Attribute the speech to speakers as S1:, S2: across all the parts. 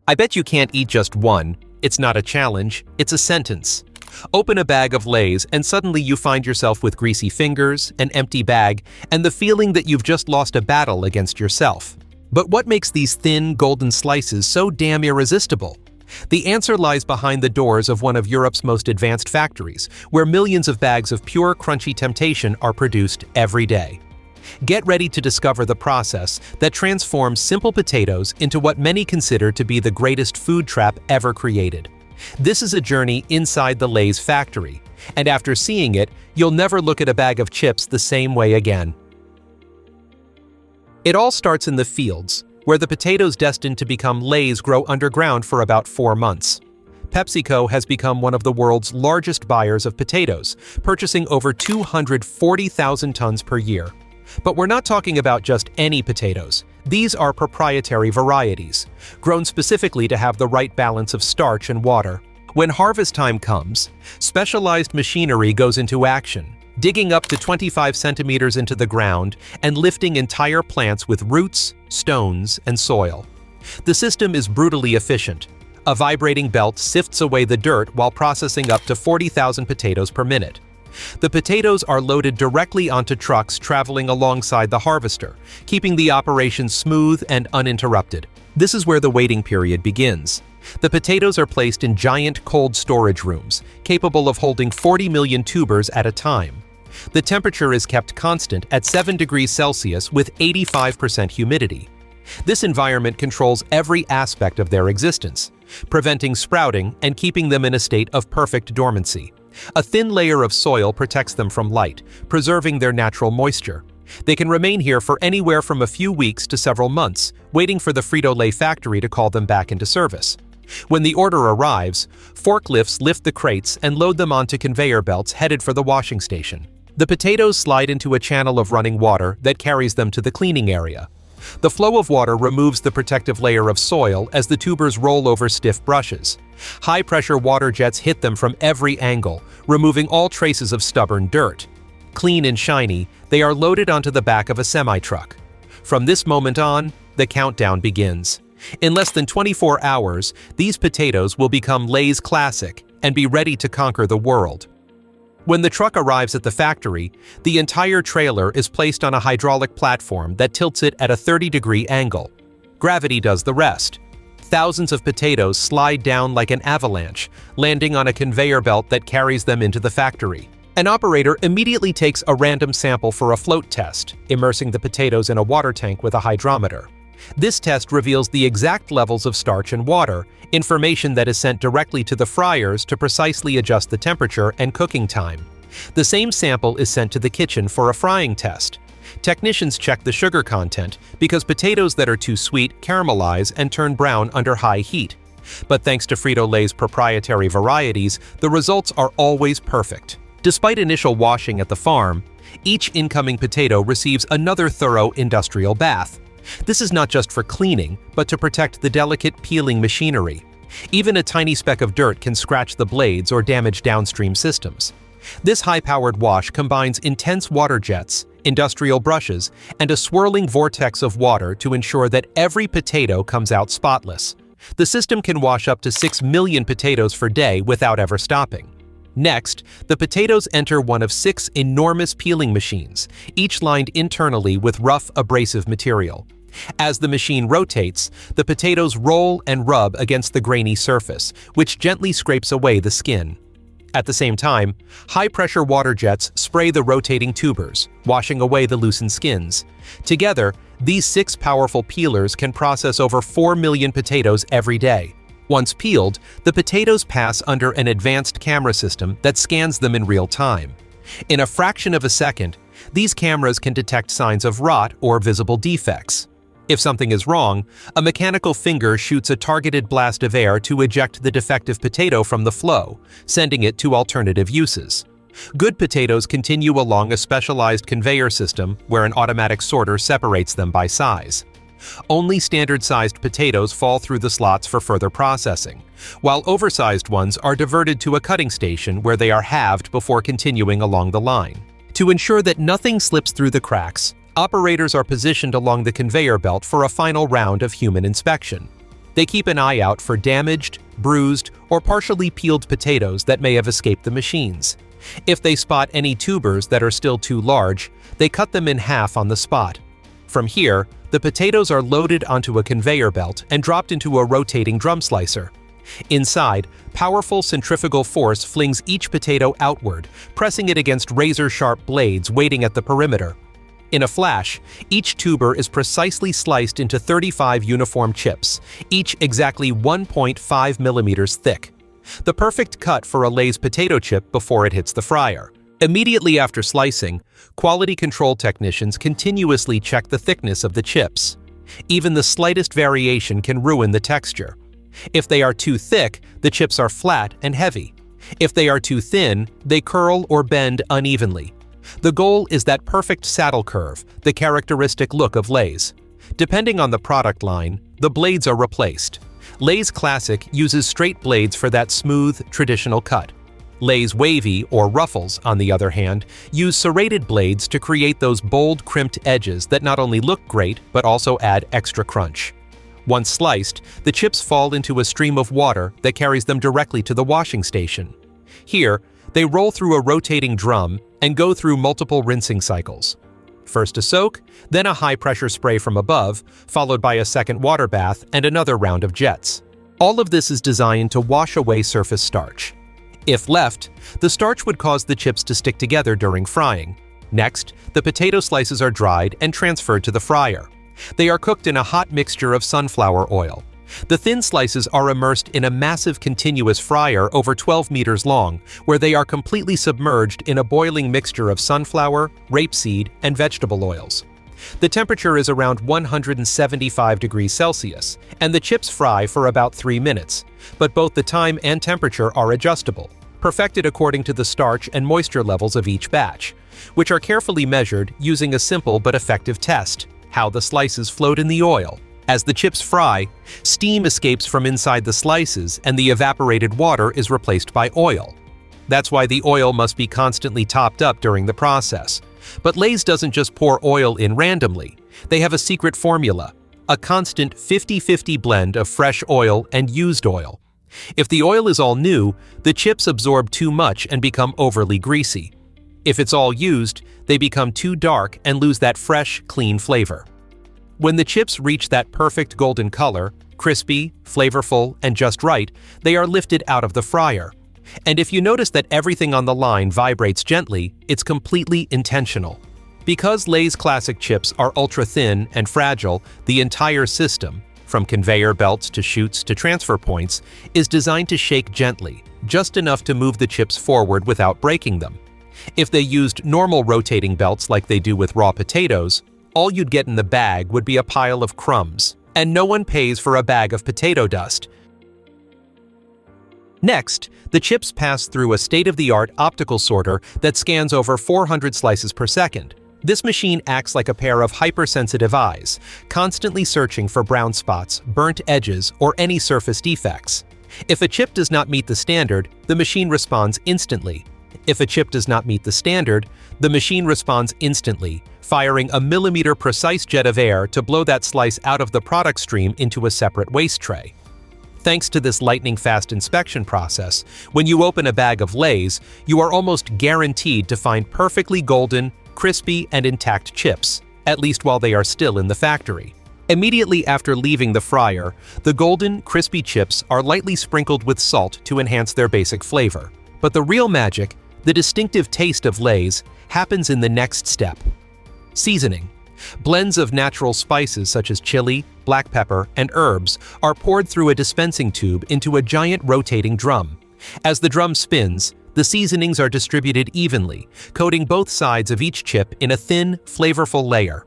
S1: I bet you can't eat just one. It's not a challenge, it's a sentence. Open a bag of Lay's and suddenly you find yourself with greasy fingers, an empty bag, and the feeling that you've just lost a battle against yourself. But what makes these thin, golden slices so damn irresistible? The answer lies behind the doors of one of Europe's most advanced factories, where millions of bags of pure, crunchy temptation are produced every day. Get ready to discover the process that transforms simple potatoes into what many consider to be the greatest food trap ever created. This is a journey inside the Lay's factory, and after seeing it, you'll never look at a bag of chips the same way again. It all starts in the fields, where the potatoes destined to become Lay's grow underground for about 4 months. PepsiCo has become one of the world's largest buyers of potatoes, purchasing over 240,000 tons per year. But we're not talking about just any potatoes. These are proprietary varieties, grown specifically to have the right balance of starch and water. When harvest time comes, specialized machinery goes into action, digging up to 25 centimeters into the ground and lifting entire plants with roots, stones, and soil. The system is brutally efficient. A vibrating belt sifts away the dirt while processing up to 40,000 potatoes per minute. The potatoes are loaded directly onto trucks traveling alongside the harvester, keeping the operation smooth and uninterrupted. This is where the waiting period begins. The potatoes are placed in giant cold storage rooms, capable of holding 40 million tubers at a time. The temperature is kept constant at 7 degrees Celsius with 85% humidity. This environment controls every aspect of their existence, preventing sprouting and keeping them in a state of perfect dormancy. A thin layer of soil protects them from light, preserving their natural moisture. They can remain here for anywhere from a few weeks to several months, waiting for the frito-lay factory to call them back into service. When the order arrives, forklifts lift the crates and load them onto conveyor belts headed for the washing station. The potatoes slide into a channel of running water that carries them to the cleaning area. The flow of water removes the protective layer of soil as the tubers roll over stiff brushes. High-pressure water jets hit them from every angle, removing all traces of stubborn dirt. Clean and shiny, they are loaded onto the back of a semi-truck. From this moment on, the countdown begins. In less than 24 hours, these potatoes will become Lay's classic and be ready to conquer the world. When the truck arrives at the factory, the entire trailer is placed on a hydraulic platform that tilts it at a 30-degree angle. Gravity does the rest. Thousands of potatoes slide down like an avalanche, landing on a conveyor belt that carries them into the factory. An operator immediately takes a random sample for a float test, immersing the potatoes in a water tank with a hydrometer. This test reveals the exact levels of starch and water, information that is sent directly to the fryers to precisely adjust the temperature and cooking time. The same sample is sent to the kitchen for a frying test. Technicians check the sugar content because potatoes that are too sweet caramelize and turn brown under high heat. But thanks to Frito-Lay's proprietary varieties, the results are always perfect. Despite initial washing at the farm, each incoming potato receives another thorough industrial bath. This is not just for cleaning, but to protect the delicate peeling machinery. Even a tiny speck of dirt can scratch the blades or damage downstream systems. This high-powered wash combines intense water jets, industrial brushes, and a swirling vortex of water to ensure that every potato comes out spotless. The system can wash up to 6 million potatoes per day without ever stopping. Next, the potatoes enter one of 6 enormous peeling machines, each lined internally with rough, abrasive material. As the machine rotates, the potatoes roll and rub against the grainy surface, which gently scrapes away the skin. At the same time, high-pressure water jets spray the rotating tubers, washing away the loosened skins. Together, these 6 powerful peelers can process over 4 million potatoes every day. Once peeled, the potatoes pass under an advanced camera system that scans them in real time. In a fraction of a second, these cameras can detect signs of rot or visible defects. If something is wrong, a mechanical finger shoots a targeted blast of air to eject the defective potato from the flow, sending it to alternative uses. Good potatoes continue along a specialized conveyor system where an automatic sorter separates them by size. Only standard-sized potatoes fall through the slots for further processing, while oversized ones are diverted to a cutting station where they are halved before continuing along the line. To ensure that nothing slips through the cracks, operators are positioned along the conveyor belt for a final round of human inspection. They keep an eye out for damaged, bruised, or partially peeled potatoes that may have escaped the machines. If they spot any tubers that are still too large, they cut them in half on the spot. From here, the potatoes are loaded onto a conveyor belt and dropped into a rotating drum slicer. Inside, powerful centrifugal force flings each potato outward, pressing it against razor-sharp blades waiting at the perimeter. In a flash, each tuber is precisely sliced into 35 uniform chips, each exactly 1.5 millimeters thick. The perfect cut for a Lay's potato chip before it hits the fryer. Immediately after slicing, quality control technicians continuously check the thickness of the chips. Even the slightest variation can ruin the texture. If they are too thick, the chips are flat and heavy. If they are too thin, they curl or bend unevenly. The goal is that perfect saddle curve, the characteristic look of Lay's. Depending on the product line, the blades are replaced. Lay's Classic uses straight blades for that smooth, traditional cut. Lay's Wavy, or Ruffles, on the other hand, use serrated blades to create those bold, crimped edges that not only look great, but also add extra crunch. Once sliced, the chips fall into a stream of water that carries them directly to the washing station. Here, they roll through a rotating drum and go through multiple rinsing cycles. First a soak, then a high-pressure spray from above, followed by a second water bath and another round of jets. All of this is designed to wash away surface starch. If left, the starch would cause the chips to stick together during frying. Next, the potato slices are dried and transferred to the fryer. They are cooked in a hot mixture of sunflower oil. The thin slices are immersed in a massive continuous fryer over 12 meters long, where they are completely submerged in a boiling mixture of sunflower, rapeseed, and vegetable oils. The temperature is around 175 degrees Celsius, and the chips fry for about 3 minutes, but both the time and temperature are adjustable, perfected according to the starch and moisture levels of each batch, which are carefully measured using a simple but effective test: how the slices float in the oil. As the chips fry, steam escapes from inside the slices and the evaporated water is replaced by oil. That's why the oil must be constantly topped up during the process. But Lay's doesn't just pour oil in randomly. They have a secret formula, a constant 50-50 blend of fresh oil and used oil. If the oil is all new, the chips absorb too much and become overly greasy. If it's all used, they become too dark and lose that fresh, clean flavor. When the chips reach that perfect golden color, crispy, flavorful, and just right, they are lifted out of the fryer. And if you notice that everything on the line vibrates gently, it's completely intentional. Because Lay's Classic chips are ultra-thin and fragile, the entire system, from conveyor belts to chutes to transfer points, is designed to shake gently, just enough to move the chips forward without breaking them. If they used normal rotating belts like they do with raw potatoes, all you'd get in the bag would be a pile of crumbs, and no one pays for a bag of potato dust. Next, the chips pass through a state-of-the-art optical sorter that scans over 400 slices per second. This machine acts like a pair of hypersensitive eyes, constantly searching for brown spots, burnt edges, or any surface defects. If a chip does not meet the standard, the machine responds instantly. If a chip does not meet the standard, the machine responds instantly, firing a millimeter-precise jet of air to blow that slice out of the product stream into a separate waste tray. Thanks to this lightning-fast inspection process, when you open a bag of Lay's, you are almost guaranteed to find perfectly golden, crispy, and intact chips, at least while they are still in the factory. Immediately after leaving the fryer, the golden, crispy chips are lightly sprinkled with salt to enhance their basic flavor. But the real magic, the distinctive taste of Lay's, happens in the next step: seasoning. Blends of natural spices such as chili, black pepper, and herbs are poured through a dispensing tube into a giant rotating drum. As the drum spins, the seasonings are distributed evenly, coating both sides of each chip in a thin, flavorful layer.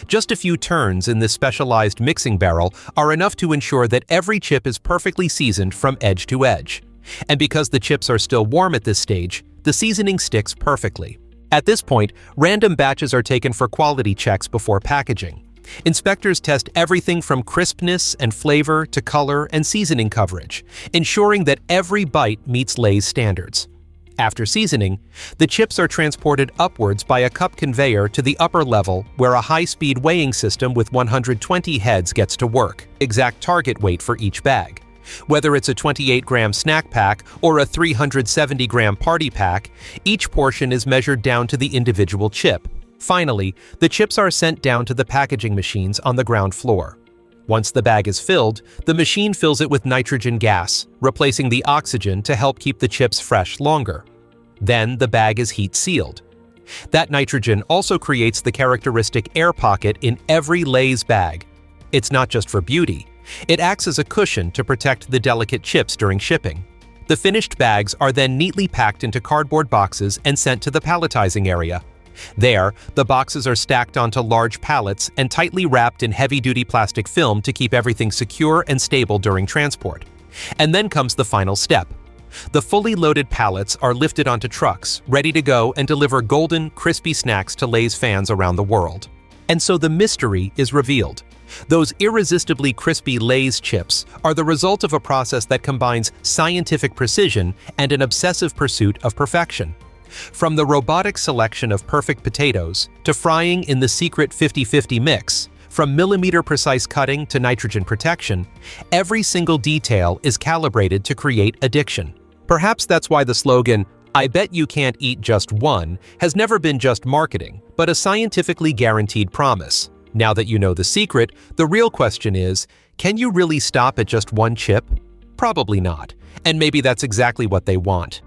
S1: Just a few turns in this specialized mixing barrel are enough to ensure that every chip is perfectly seasoned from edge to edge. And because the chips are still warm at this stage, the seasoning sticks perfectly. At this point, random batches are taken for quality checks before packaging. Inspectors test everything from crispness and flavor to color and seasoning coverage, ensuring that every bite meets Lay's standards. After seasoning, the chips are transported upwards by a cup conveyor to the upper level where a high-speed weighing system with 120 heads gets to work, exact target weight for each bag. Whether it's a 28-gram snack pack or a 370-gram party pack, each portion is measured down to the individual chip. Finally, the chips are sent down to the packaging machines on the ground floor. Once the bag is filled, the machine fills it with nitrogen gas, replacing the oxygen to help keep the chips fresh longer. Then the bag is heat-sealed. That nitrogen also creates the characteristic air pocket in every Lay's bag. It's not just for beauty. It acts as a cushion to protect the delicate chips during shipping. The finished bags are then neatly packed into cardboard boxes and sent to the palletizing area. There, the boxes are stacked onto large pallets and tightly wrapped in heavy-duty plastic film to keep everything secure and stable during transport. And then comes the final step. The fully loaded pallets are lifted onto trucks, ready to go and deliver golden, crispy snacks to Lay's fans around the world. And so the mystery is revealed. Those irresistibly crispy Lay's chips are the result of a process that combines scientific precision and an obsessive pursuit of perfection. From the robotic selection of perfect potatoes to frying in the secret 50-50 mix, from millimeter-precise cutting to nitrogen protection, every single detail is calibrated to create addiction. Perhaps that's why the slogan, "I bet you can't eat just one," has never been just marketing, but a scientifically guaranteed promise. Now that you know the secret, the real question is, can you really stop at just one chip? Probably not, and maybe that's exactly what they want.